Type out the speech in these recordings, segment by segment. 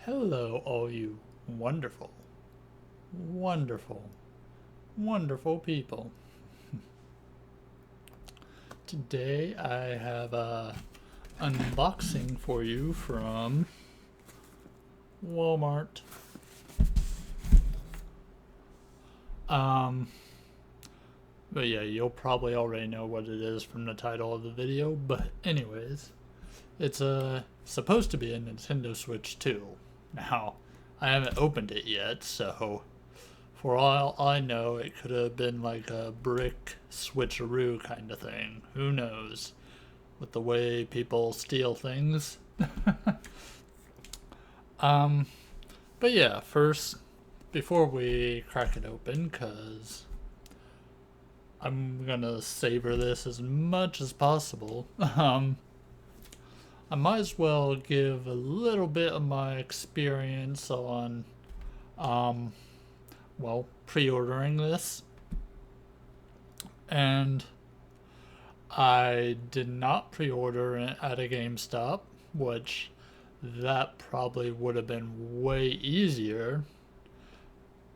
Hello, all you wonderful, wonderful, wonderful people. Today I have a unboxing for you from Walmart. Um, but yeah, you'll probably already know what it is from the title of the video. But anyways, it's supposed to be a Nintendo Switch 2. Now, I haven't opened it yet, so for all I know, it could have been like a brick switcheroo kind of thing. Who knows? With the way people steal things. um, but yeah, first, before we crack it open, because I'm gonna savor this as much as possible, I might as well give a little bit of my experience on, um, pre-ordering this. And I did not pre-order it at a GameStop, which that probably would have been way easier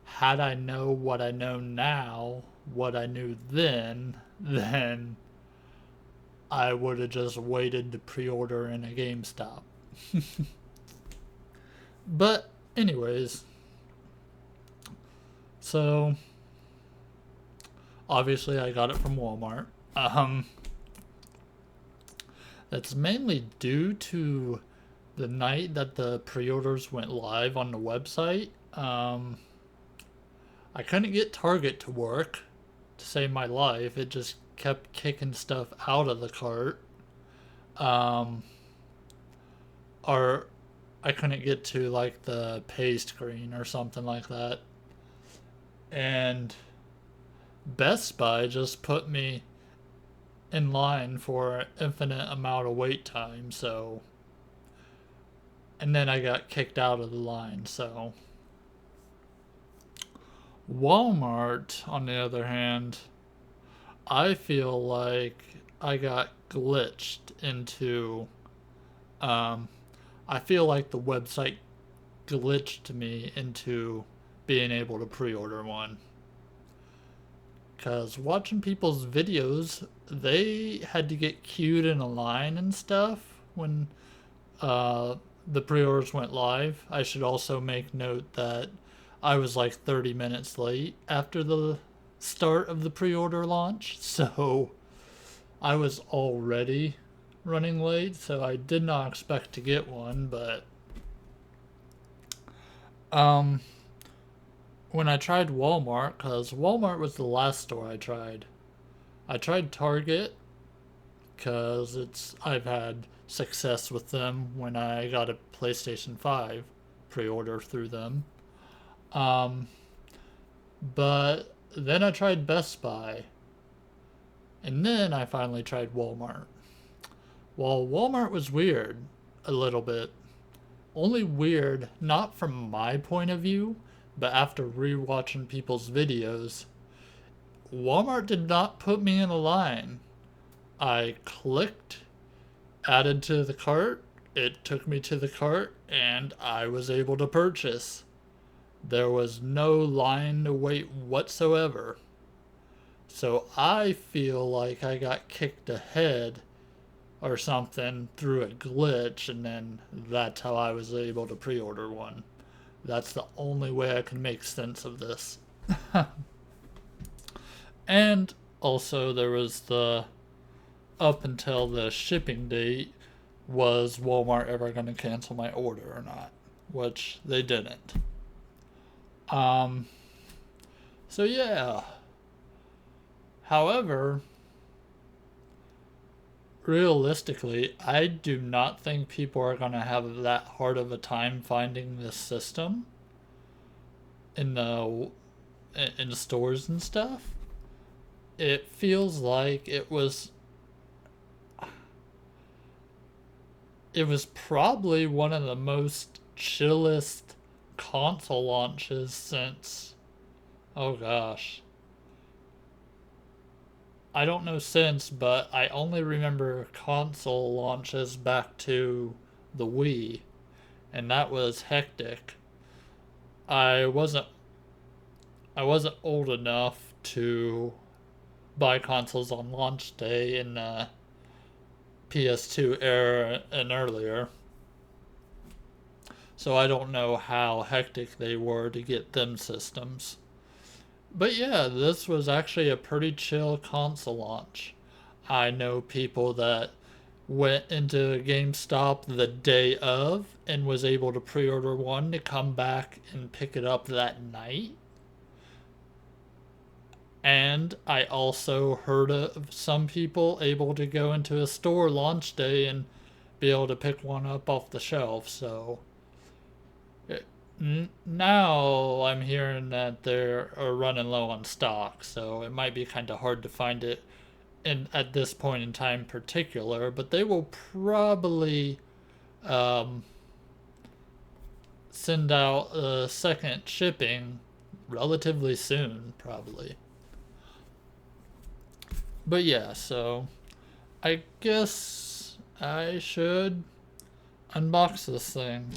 had I know what I know now, what I knew then I would have just waited to pre-order in a GameStop. But anyways, so obviously I got it from Walmart. That's mainly due to the night that the pre-orders went live on the website. I couldn't get Target to work to save my life. It just kept kicking stuff out of the cart. Or I couldn't get to like the pay screen or something like that. And Best Buy just put me in line for an infinite amount of wait time, so and then I got kicked out of the line. So Walmart, on the other hand, I feel like I got glitched into. Um, I feel like the website glitched me into being able to pre-order one. Because watching people's videos, they had to get queued in a line and stuff when the pre-orders went live. I should also make note that I was like 30 minutes late after the start of the pre-order launch, so I was already running late, so I did not expect to get one. But um when I tried Walmart, because Walmart was the last store I tried Target because I've had success with them when I got a PlayStation 5 pre-order through them. Um, but then I tried Best Buy, and then I finally tried Walmart. Well, Walmart was weird a little bit. Only weird, not from my point of view, but after rewatching people's videos. Walmart did not put me in a line. I clicked, added to the cart, it took me to the cart, and I was able to purchase. There was no line to wait whatsoever. So I feel like I got kicked ahead or something through a glitch, and then that's how I was able to pre order one. That's the only way I can make sense of this. And also, there was the up until the shipping date, was Walmart ever going to cancel my order or not? Which they didn't. Um, so yeah. However, realistically, I do not think people are going to have that hard of a time finding this system in the stores and stuff. It feels like it was probably one of the most chillest console launches since, oh gosh, I don't know since, but I only remember console launches back to the Wii, and that was hectic. I wasn't I wasn't old enough to buy consoles on launch day in the PS2 era and earlier, so I don't know how hectic they were to get them systems. But yeah, this was actually a pretty chill console launch. I know people that went into GameStop the day of and was able to pre-order one to come back and pick it up that night. And I also heard of some people able to go into a store launch day and be able to pick one up off the shelf. So now I'm hearing that they're running low on stock, so it might be kind of hard to find it at this point in time particular, but they will probably um, send out a second shipping relatively soon, probably. But yeah, so I guess I should unbox this thing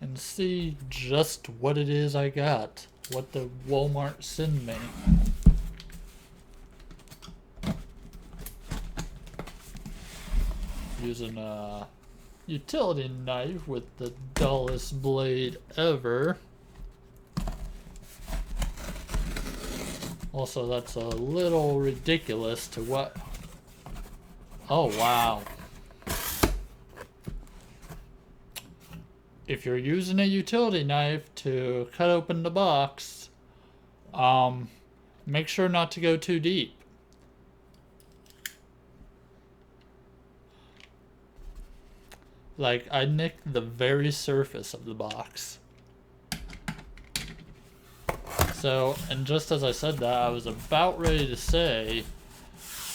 and see just what it is I got, what the Walmart sent me. Using a utility knife with the dullest blade ever. Also, that's a little ridiculous to what... Oh, wow. If you're using a utility knife to cut open the box, make sure not to go too deep. Like, I nicked the very surface of the box. So, and just as I said that, I was about ready to say,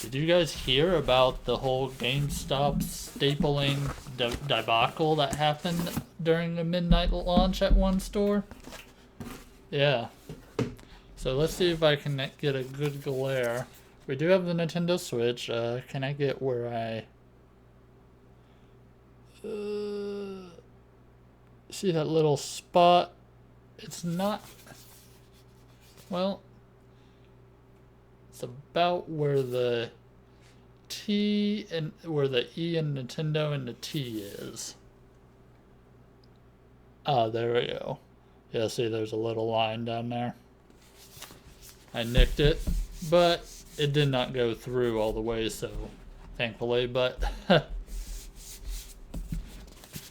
did you guys hear about the whole GameStop stapling debacle that happened during the midnight launch at one store? Yeah. So let's see if I can get a good glare. We do have the Nintendo Switch. Can I get where I... see that little spot? It's not... Well, it's about where the T and where the E in Nintendo and the T is. Ah, there we go. Yeah, see, there's a little line down there. I nicked it, but it did not go through all the way, so thankfully, but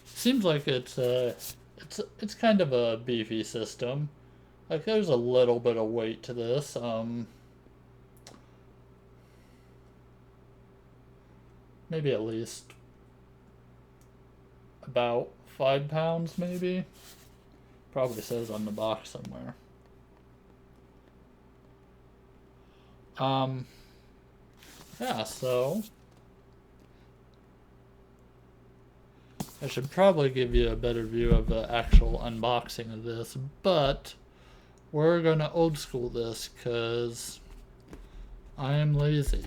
seems like it's kind of a beefy system. Like, there's a little bit of weight to this. Maybe at least about 5 pounds, maybe. Probably says on the box somewhere. Yeah, so I should probably give you a better view of the actual unboxing of this, but we're gonna old school this because I am lazy.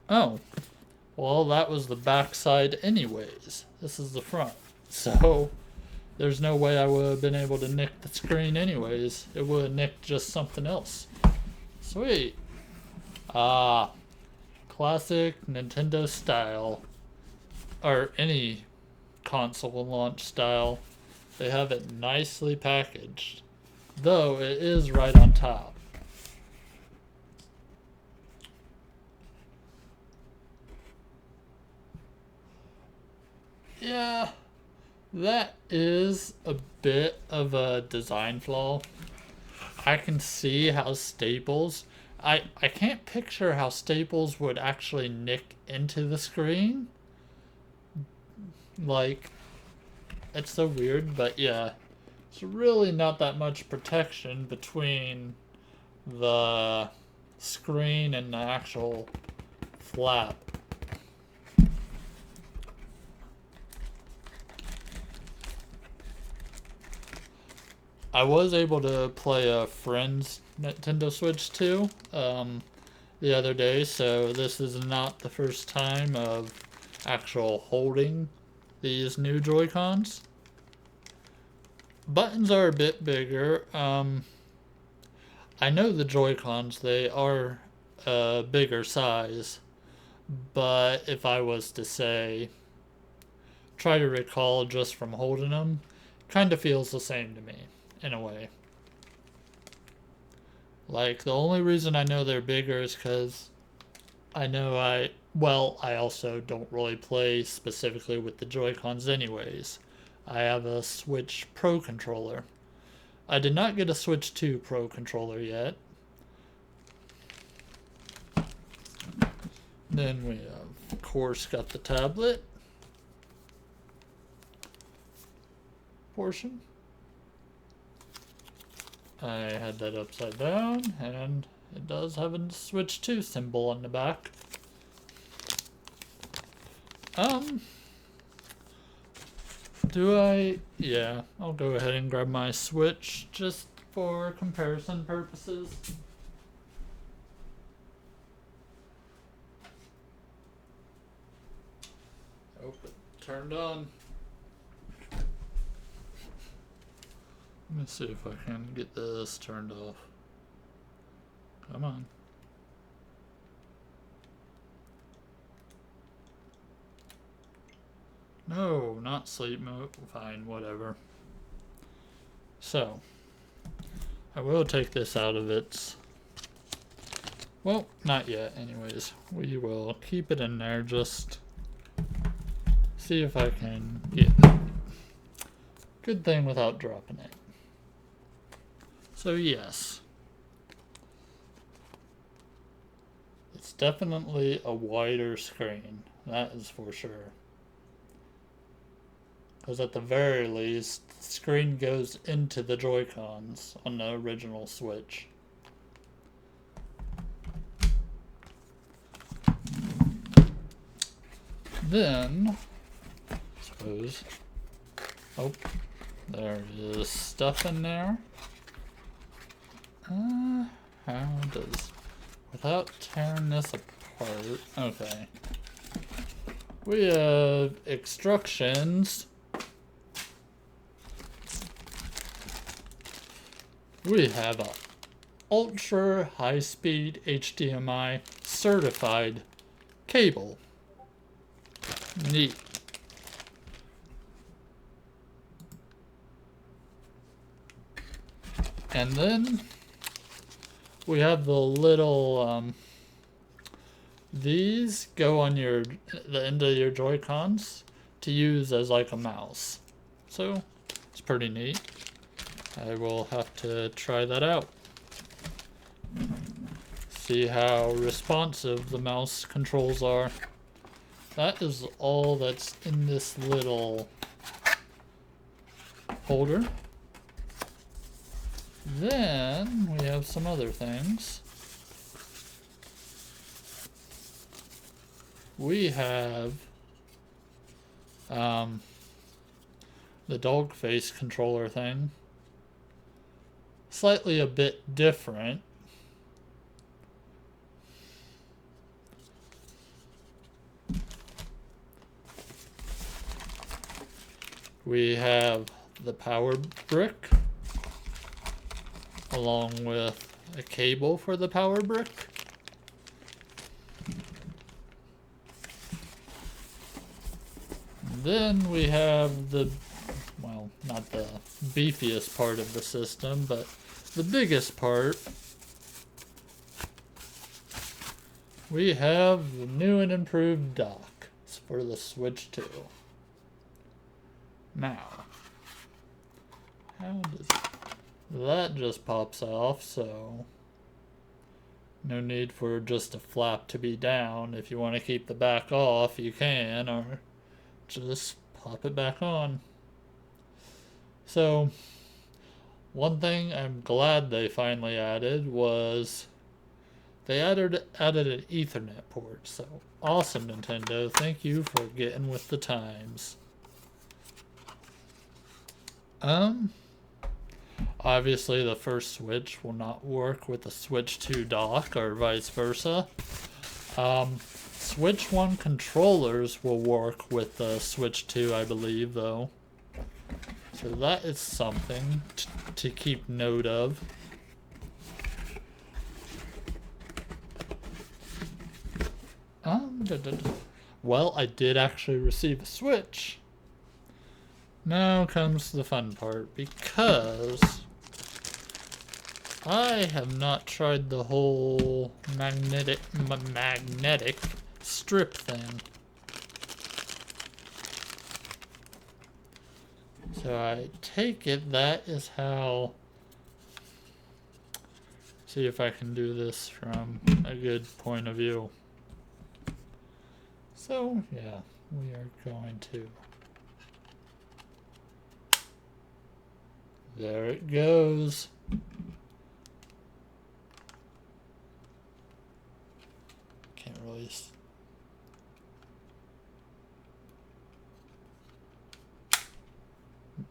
Oh, well, that was the back side anyways. This is the front. So there's no way I would have been able to nick the screen anyways. It would have nicked just something else. Sweet. Ah, classic Nintendo style. Or any console launch style. They have it nicely packaged. Though it is right on top. Yeah, that is a bit of a design flaw. I can see how staples... I can't picture how staples would actually nick into the screen. Like, it's so weird, but yeah. It's really not that much protection between the screen and the actual flap. I was able to play a friend's Nintendo Switch 2 the other day, so this is not the first time of actual holding these new Joy-Cons. Buttons are a bit bigger. I know the Joy-Cons, they are a bigger size, but if I was to say, try to recall just from holding them, kind of feels the same to me, in a way. Like, the only reason I know they're bigger is because I know I also don't really play specifically with the Joy-Cons anyways. I have a Switch Pro controller. I did not get a Switch 2 Pro controller yet. Then we of course got the tablet portion. I had that upside down, and it does have a Switch 2 symbol on the back. Yeah, I'll go ahead and grab my Switch just for comparison purposes. Oh, it turned on. Let me see if I can get this turned off. Come on. No, not sleep mode. Fine, whatever. So, I will take this out of its... Well, not yet, anyways. We will keep it in there, just see if I can get it. Good thing without dropping it. So, yes. It's definitely a wider screen. That is for sure. Because at the very least, the screen goes into the Joy-Cons on the original Switch. Then, I suppose, oh, there is stuff in there. How does, without tearing this apart, okay. We have instructions. We have a ultra high-speed HDMI certified cable. Neat. And then we have the little these go on the end of your Joy-Cons to use as like a mouse. So it's pretty neat. I will have to try that out. See how responsive the mouse controls are. That is all that's in this little holder. Then we have some other things. We have the dog face controller thing. Slightly a bit different. We have the power brick along with a cable for the power brick. Then we have the, well, not the beefiest part of the system, but the biggest part. We have the new and improved dock for the Switch 2. Now, how does that just pops off, so no need for just a flap to be down. If you want to keep the back off, you can, or just pop it back on. So, one thing I'm glad they finally added was they added an Ethernet port. So, awesome, Nintendo. Thank you for getting with the times. Obviously, the first switch will not work with the Switch 2 dock or vice versa. Switch 1 controllers will work with the Switch 2, I believe, though. So that is something to keep note of. Well, I did actually receive a Switch. Now comes the fun part, because I have not tried the whole magnetic strip thing. So I take it that is how... See if I can do this from a good point of view. So, yeah, we are going to... There it goes. Can't really...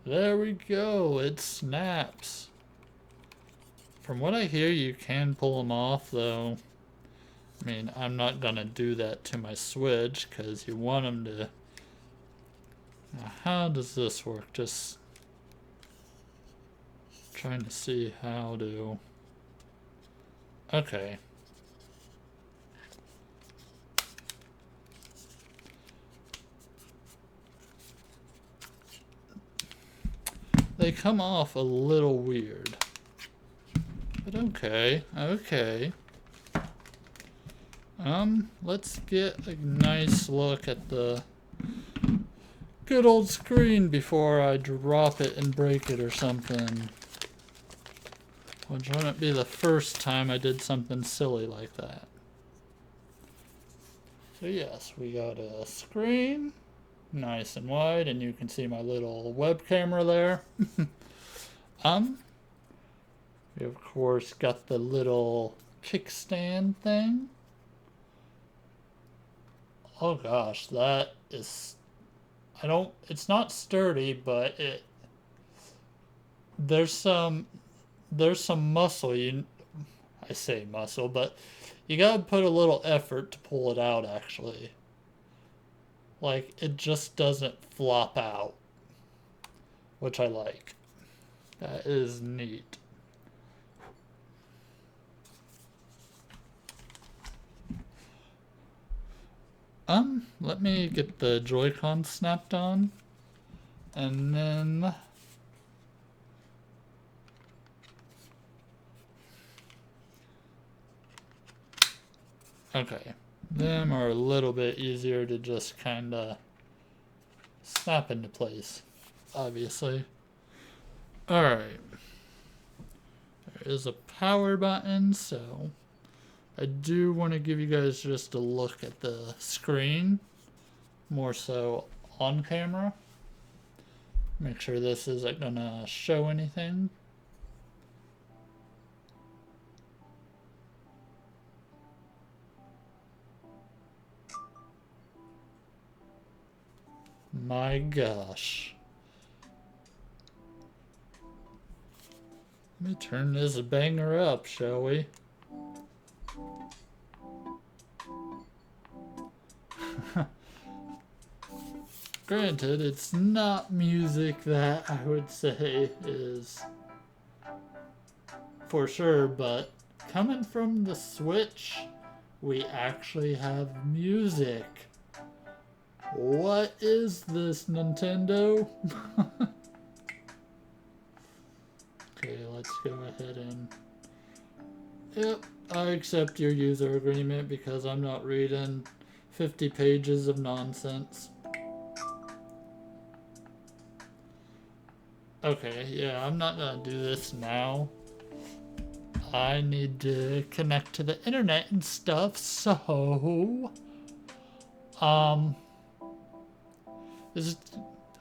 There we go, it snaps. From what I hear, you can pull them off, though. I mean, I'm not gonna do that to my Switch, because you want them to... Now, how does this work? Just trying to see how to... Okay. They come off a little weird. But okay, okay. Let's get a nice look at the good old screen before I drop it and break it or something. Which wouldn't be the first time I did something silly like that. So yes, we got a screen, nice and wide, and you can see my little web camera there. We of course got the little kickstand thing. Oh gosh, that is... it's not sturdy, but there's some muscle. I say muscle, but you gotta put a little effort to pull it out, actually. Like, it just doesn't flop out, which I like. That is neat. Let me get the Joy-Con snapped on, and then... Okay, them are a little bit easier to just kinda snap into place, obviously. Alright. There is a power button, so... I do want to give you guys just a look at the screen, more so on camera. Make sure this isn't gonna show anything. My gosh. Let me turn this banger up, shall we? Granted, it's not music that I would say is for sure, but coming from the Switch, we actually have music. What is this, Nintendo? Okay, let's go ahead and... Yep, I accept your user agreement because I'm not reading 50 pages of nonsense. Okay, yeah, I'm not gonna do this now. I need to connect to the internet and stuff, so... I'll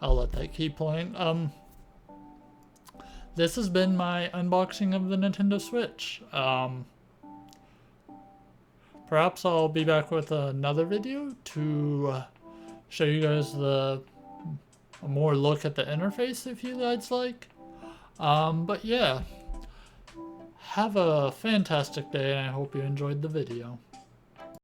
let that keep playing. This has been my unboxing of the Nintendo Switch. Perhaps I'll be back with another video to show you guys a more look at the interface if you guys like. But yeah, have a fantastic day, and I hope you enjoyed the video.